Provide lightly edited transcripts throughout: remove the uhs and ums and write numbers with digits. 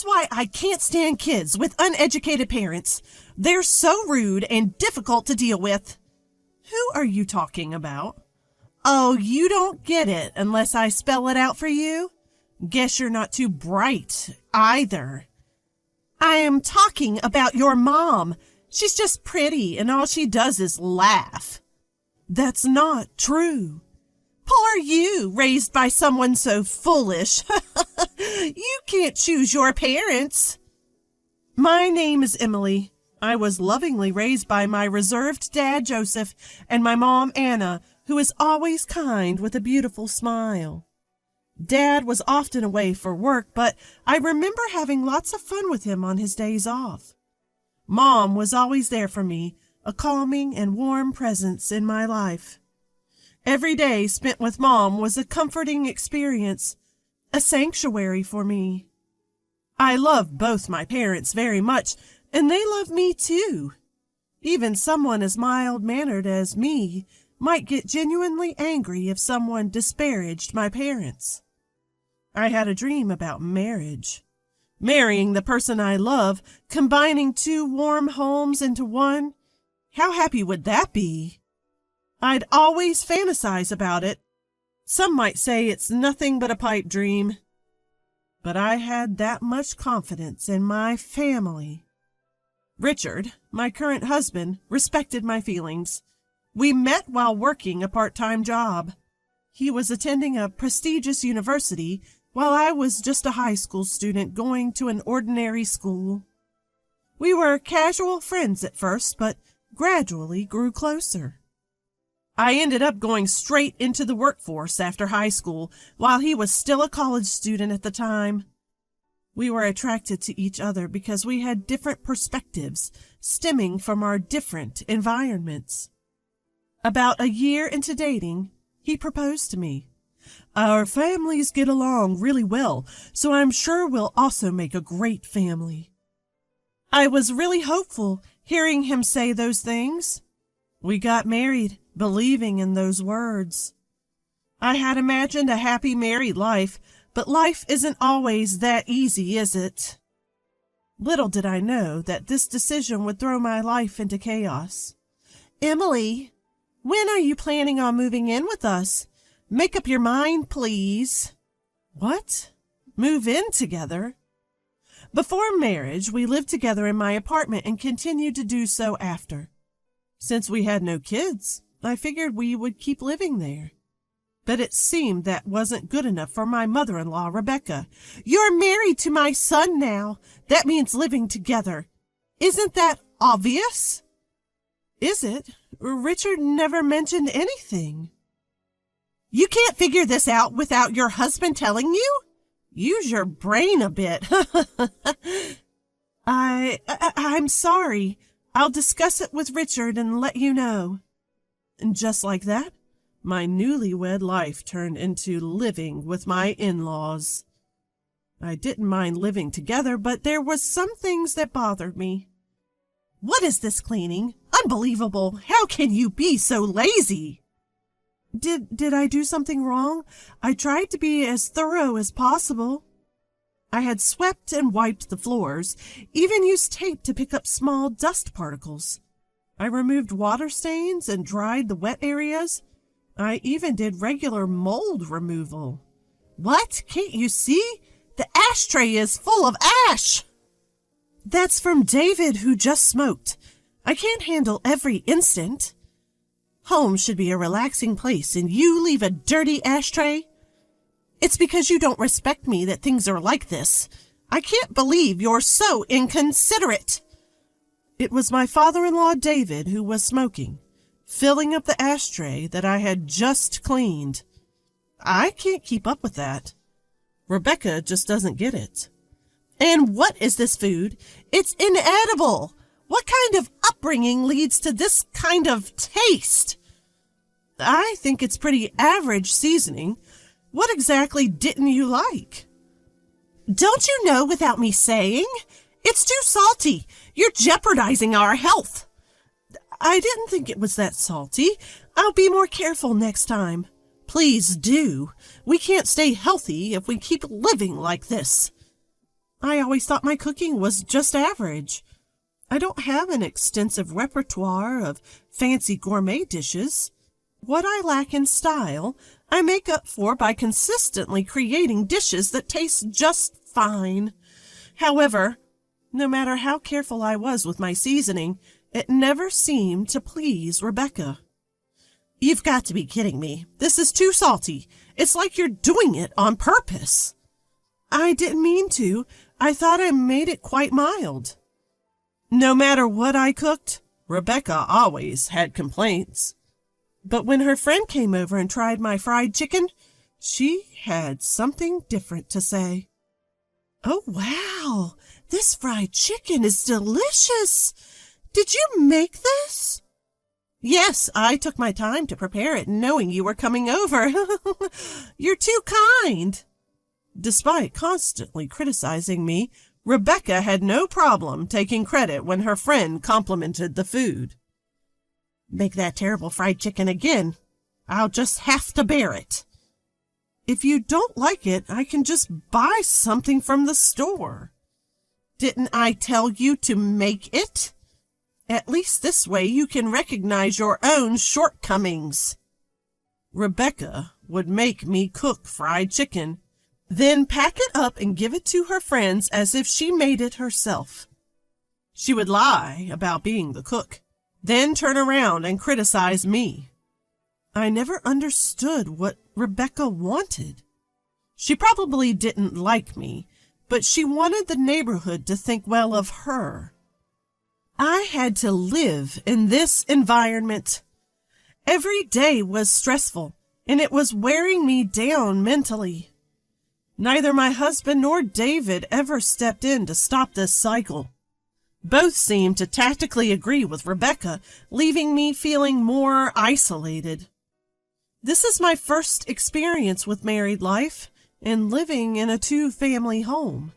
Here's why I can't stand kids with uneducated parents. They're so rude and difficult to deal with. Who are you talking about? Oh, you don't get it unless I spell it out for you? Guess you're not too bright either. I am talking about your mom. She's just pretty and all she does is laugh. That's not true. Poor you, raised by someone so foolish. You can't choose your parents. My name is Emily. I was lovingly raised by my reserved dad, Joseph, and my mom, Anna, who is always kind with a beautiful smile. Dad was often away for work, but I remember having lots of fun with him on his days off. Mom was always there for me, a calming and warm presence in my life. Every day spent with Mom was a comforting experience, a sanctuary for me. I love both my parents very much, and they love me too. Even someone as mild-mannered as me might get genuinely angry if someone disparaged my parents. I had a dream about marriage. Marrying the person I love, combining two warm homes into one. How happy would that be? I'd always fantasize about it. Some might say it's nothing but a pipe dream. But I had that much confidence in my family. Richard, my current husband, respected my feelings. We met while working a part-time job. He was attending a prestigious university while I was just a high school student going to an ordinary school. We were casual friends at first, but gradually grew closer. I ended up going straight into the workforce after high school, while he was still a college student at the time. We were attracted to each other because we had different perspectives stemming from our different environments. About a year into dating, he proposed to me. Our families get along really well, so I'm sure we'll also make a great family. I was really hopeful hearing him say those things. We got married, believing in those words. I had imagined a happy married life, but life isn't always that easy, is it? Little did I know that this decision would throw my life into chaos. Emily, when are you planning on moving in with us? Make up your mind, please. What? Move in together? Before marriage, we lived together in my apartment and continued to do so after. Since we had no kids, I figured we would keep living there. But it seemed that wasn't good enough for my mother-in-law, Rebecca. You're married to my son now. That means living together. Isn't that obvious? Is it? Richard never mentioned anything. You can't figure this out without your husband telling you? Use your brain a bit. I'm sorry. I'll discuss it with Richard and let you know. And just like that, my newlywed life turned into living with my in-laws. I didn't mind living together, but there was some things that bothered me. What is this cleaning? Unbelievable! How can you be so lazy? Did I do something wrong? I tried to be as thorough as possible. I had swept and wiped the floors, even used tape to pick up small dust particles. I removed water stains and dried the wet areas. I even did regular mold removal. What? Can't you see? The ashtray is full of ash. That's from David, who just smoked. I can't handle every instant. Home should be a relaxing place, and you leave a dirty ashtray? It's because you don't respect me that things are like this. I can't believe you're so inconsiderate. It was my father-in-law, David, who was smoking, filling up the ashtray that I had just cleaned. I can't keep up with that. Rebecca just doesn't get it. And what is this food? It's inedible. What kind of upbringing leads to this kind of taste? I think it's pretty average seasoning. What exactly didn't you like? Don't you know without me saying? It's too salty. You're jeopardizing our health. I didn't think it was that salty. I'll be more careful next time. Please do. We can't stay healthy if we keep living like this. I always thought my cooking was just average. I don't have an extensive repertoire of fancy gourmet dishes. What I lack in style, I make up for by consistently creating dishes that taste just fine. However, no matter how careful I was with my seasoning, it never seemed to please Rebecca. You've got to be kidding me. This is too salty. It's like you're doing it on purpose. I didn't mean to. I thought I made it quite mild. No matter what I cooked, Rebecca always had complaints. But when her friend came over and tried my fried chicken, she had something different to say. Oh, wow! This fried chicken is delicious! Did you make this? Yes, I took my time to prepare it, knowing you were coming over. You're too kind. Despite constantly criticizing me, Rebecca had no problem taking credit when her friend complimented the food. Make that terrible fried chicken again. I'll just have to bear it. If you don't like it, I can just buy something from the store. Didn't I tell you to make it? At least this way you can recognize your own shortcomings. Rebecca would make me cook fried chicken, then pack it up and give it to her friends as if she made it herself. She would lie about being the cook, then turn around and criticize me. I never understood what Rebecca wanted. She probably didn't like me, but she wanted the neighborhood to think well of her. I had to live in this environment. Every day was stressful, and it was wearing me down mentally. Neither my husband nor David ever stepped in to stop this cycle. Both seemed to tactically agree with Rebecca, leaving me feeling more isolated. This is my first experience with married life and living in a two-family home.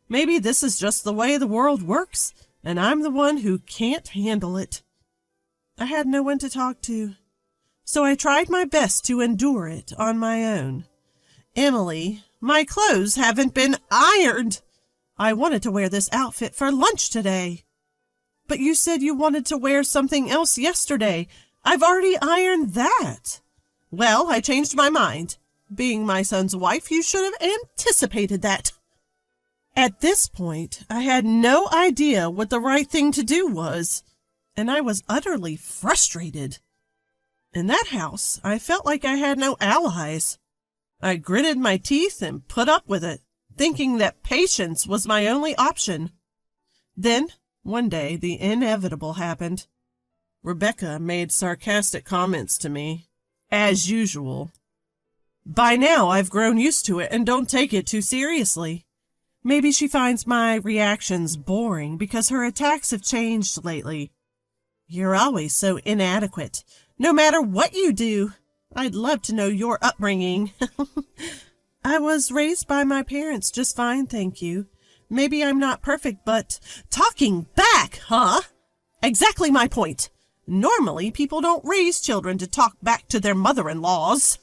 Maybe this is just the way the world works, and I'm the one who can't handle it. I had no one to talk to, so I tried my best to endure it on my own. Emily, my clothes haven't been ironed. I wanted to wear this outfit for lunch today. But you said you wanted to wear something else yesterday. I've already ironed that. Well, I changed my mind. Being my son's wife, you should have anticipated that. At this point, I had no idea what the right thing to do was, and I was utterly frustrated. In that house, I felt like I had no allies. I gritted my teeth and put up with it, thinking that patience was my only option. Then, one day, the inevitable happened. Rebecca made sarcastic comments to me, as usual. By now, I've grown used to it and don't take it too seriously. Maybe she finds my reactions boring because her attacks have changed lately. You're always so inadequate, no matter what you do. I'd love to know your upbringing. I was raised by my parents just fine, thank you. Maybe I'm not perfect, but talking back, huh? Exactly my point. Normally, people don't raise children to talk back to their mother-in-laws.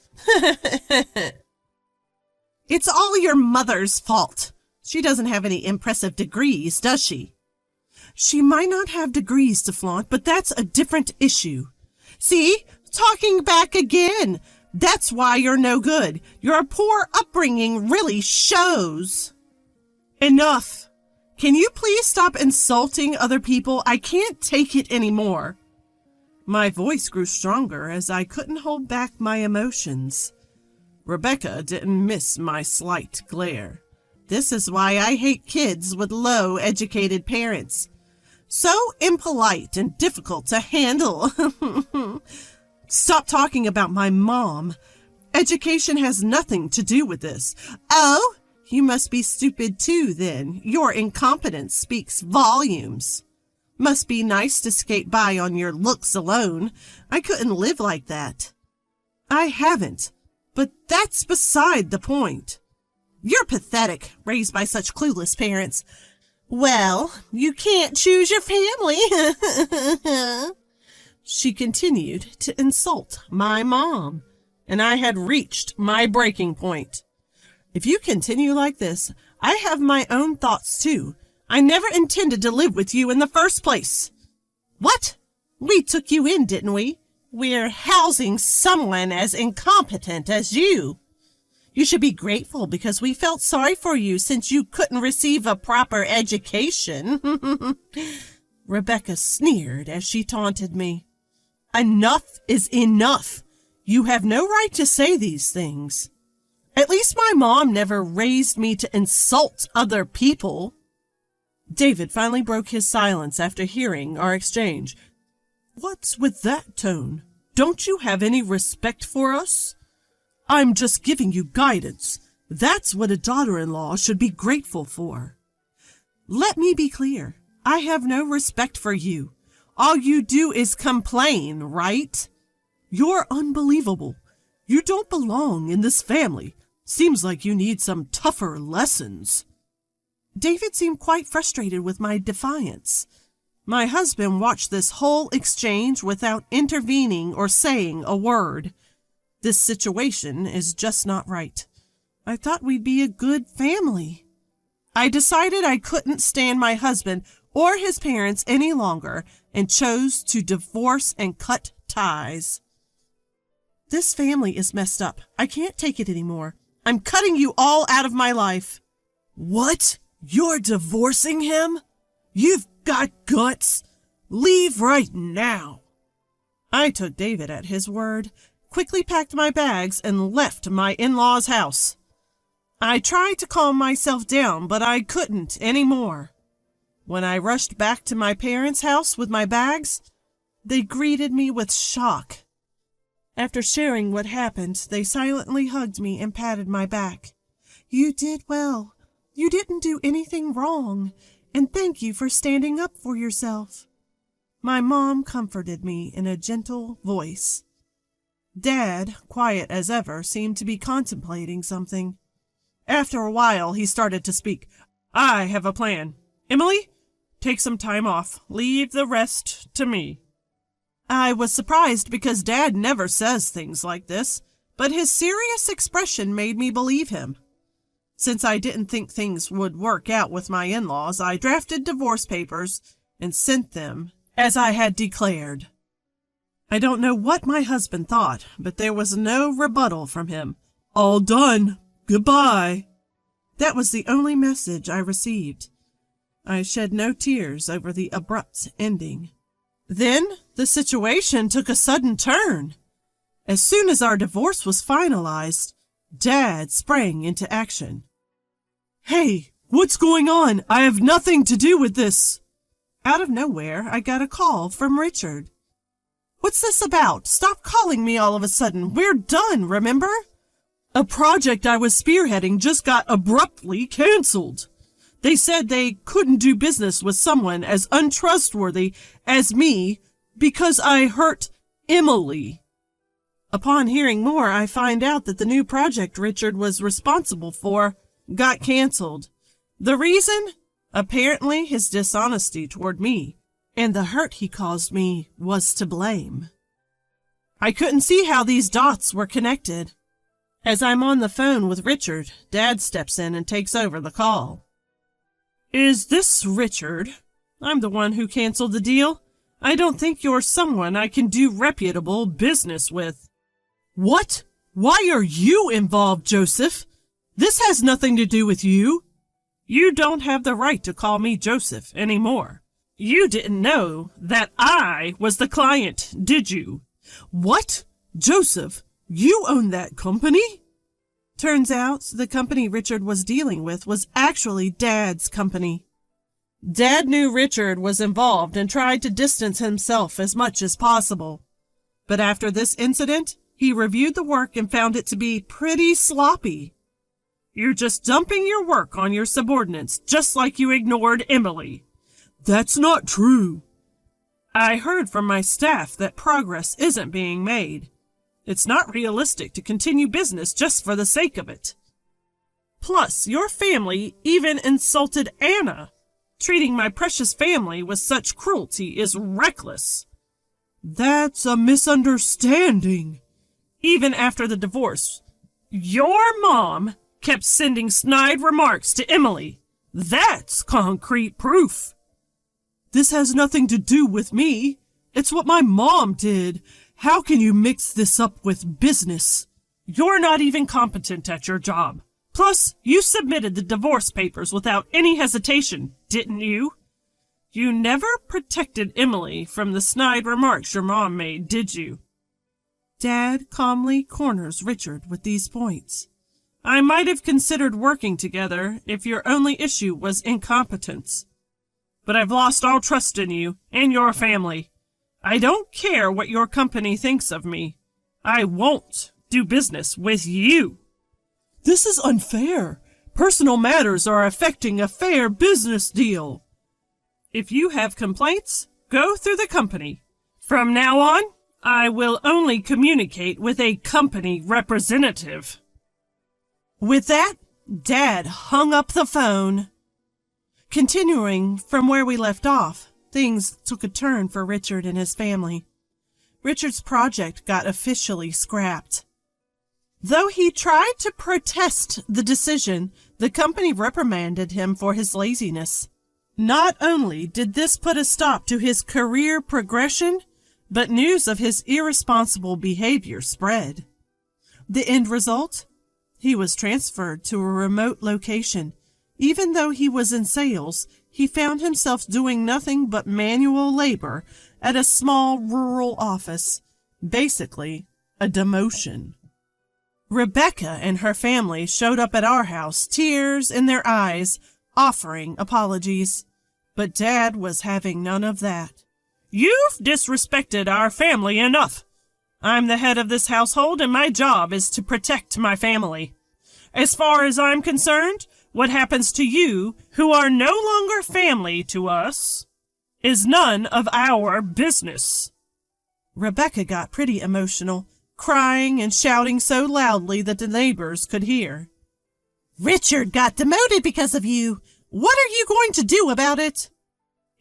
It's all your mother's fault. She doesn't have any impressive degrees, does she? She might not have degrees to flaunt, but that's a different issue. See? Talking back again. That's why you're no good. Your poor upbringing really shows. Enough. Can you please stop insulting other people? I can't take it anymore. My voice grew stronger as I couldn't hold back my emotions. Rebecca didn't miss my slight glare. This is why I hate kids with low-educated parents. So impolite and difficult to handle. Stop talking about my mom. Education has nothing to do with this. Oh, you must be stupid too, then. Your incompetence speaks volumes. Must be nice to skate by on your looks alone. I couldn't live like that. I haven't, but that's beside the point. You're pathetic, raised by such clueless parents. Well, you can't choose your family. She continued to insult my mom, and I had reached my breaking point. If you continue like this, I have my own thoughts too. I never intended to live with you in the first place. What? We took you in, didn't we? We're housing someone as incompetent as you. You should be grateful because we felt sorry for you since you couldn't receive a proper education. Rebecca sneered as she taunted me. Enough is enough. You have no right to say these things. At least my mom never raised me to insult other people. David finally broke his silence after hearing our exchange. What's with that tone? Don't you have any respect for us? I'm just giving you guidance. That's what a daughter-in-law should be grateful for. Let me be clear. I have no respect for you. All you do is complain, right? You're unbelievable. You don't belong in this family. Seems like you need some tougher lessons. David seemed quite frustrated with my defiance. My husband watched this whole exchange without intervening or saying a word. This situation is just not right. I thought we'd be a good family. I decided I couldn't stand my husband or his parents any longer and chose to divorce and cut ties. This family is messed up. I can't take it anymore. I'm cutting you all out of my life. What? You're divorcing him? You've got guts. Leave right now. I took David at his word, quickly packed my bags, and left my in-laws' house. I tried to calm myself down, but I couldn't anymore. When I rushed back to my parents' house with my bags, they greeted me with shock. After sharing what happened, they silently hugged me and patted my back. You did well. You didn't do anything wrong, and thank you for standing up for yourself. My mom comforted me in a gentle voice. Dad, quiet as ever, seemed to be contemplating something. After a while, he started to speak. I have a plan. Emily, take some time off. Leave the rest to me. I was surprised because Dad never says things like this, but his serious expression made me believe him. Since I didn't think things would work out with my in-laws, I drafted divorce papers and sent them as I had declared. I don't know what my husband thought, but there was no rebuttal from him. All done. Goodbye. That was the only message I received. I shed no tears over the abrupt ending. Then the situation took a sudden turn. As soon as our divorce was finalized, Dad sprang into action. Hey, what's going on? I have nothing to do with this. Out of nowhere, I got a call from Richard. What's this about? Stop calling me all of a sudden. We're done, remember? A project I was spearheading just got abruptly canceled. They said they couldn't do business with someone as untrustworthy as me because I hurt Emily. Upon hearing more, I find out that the new project Richard was responsible for got canceled. The reason? Apparently his dishonesty toward me, and the hurt he caused me was to blame. I couldn't see how these dots were connected. As I'm on the phone with Richard, Dad steps in and takes over the call. Is this Richard? I'm the one who canceled the deal. I don't think you're someone I can do reputable business with. What? Why are you involved, Joseph? This has nothing to do with you. You don't have the right to call me Joseph anymore. You didn't know that I was the client, did you? What? Joseph, you own that company? Turns out the company Richard was dealing with was actually Dad's company. Dad knew Richard was involved and tried to distance himself as much as possible. But after this incident, he reviewed the work and found it to be pretty sloppy. You're just dumping your work on your subordinates, just like you ignored Emily. That's not true. I heard from my staff that progress isn't being made. It's not realistic to continue business just for the sake of it. Plus, your family even insulted Anna. Treating my precious family with such cruelty is reckless. That's a misunderstanding. Even after the divorce, your mom kept sending snide remarks to Emily. That's concrete proof. This has nothing to do with me. It's what my mom did. How can you mix this up with business? You're not even competent at your job. Plus, you submitted the divorce papers without any hesitation, didn't you? You never protected Emily from the snide remarks your mom made, did you? Dad calmly corners Richard with these points. I might have considered working together if your only issue was incompetence. But I've lost all trust in you and your family. I don't care what your company thinks of me. I won't do business with you. This is unfair. Personal matters are affecting a fair business deal. If you have complaints, go through the company. From now on, I will only communicate with a company representative. With that, Dad hung up the phone. Continuing from where we left off, things took a turn for Richard and his family. Richard's project got officially scrapped. Though he tried to protest the decision, the company reprimanded him for his laziness. Not only did this put a stop to his career progression, but news of his irresponsible behavior spread. The end result? He was transferred to a remote location. Even though he was in sales, he found himself doing nothing but manual labor at a small rural office. Basically, a demotion. Rebecca and her family showed up at our house, tears in their eyes, offering apologies. But Dad was having none of that. You've disrespected our family enough. I'm the head of this household, and my job is to protect my family. As far as I'm concerned, what happens to you, who are no longer family to us, is none of our business. Rebecca got pretty emotional, crying and shouting so loudly that the neighbors could hear. Richard got demoted because of you. What are you going to do about it?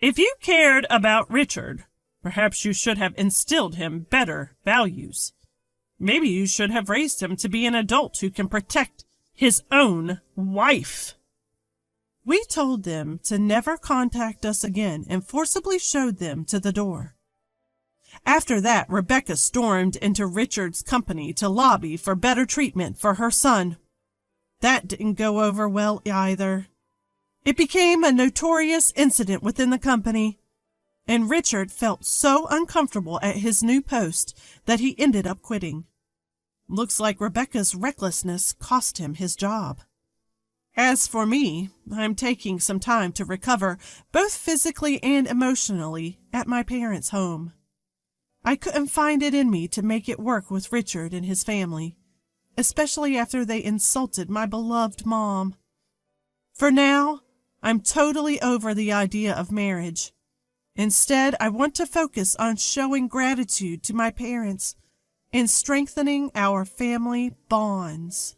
If you cared about Richard, perhaps you should have instilled him better values. Maybe you should have raised him to be an adult who can protect his own wife. We told them to never contact us again and forcibly showed them to the door. After that, Rebecca stormed into Richard's company to lobby for better treatment for her son. That didn't go over well either. It became a notorious incident within the company, and Richard felt so uncomfortable at his new post that he ended up quitting. Looks like Rebecca's recklessness cost him his job. As for me, I'm taking some time to recover, both physically and emotionally, at my parents' home. I couldn't find it in me to make it work with Richard and his family, especially after they insulted my beloved mom. For now, I'm totally over the idea of marriage. Instead, I want to focus on showing gratitude to my parents and strengthening our family bonds.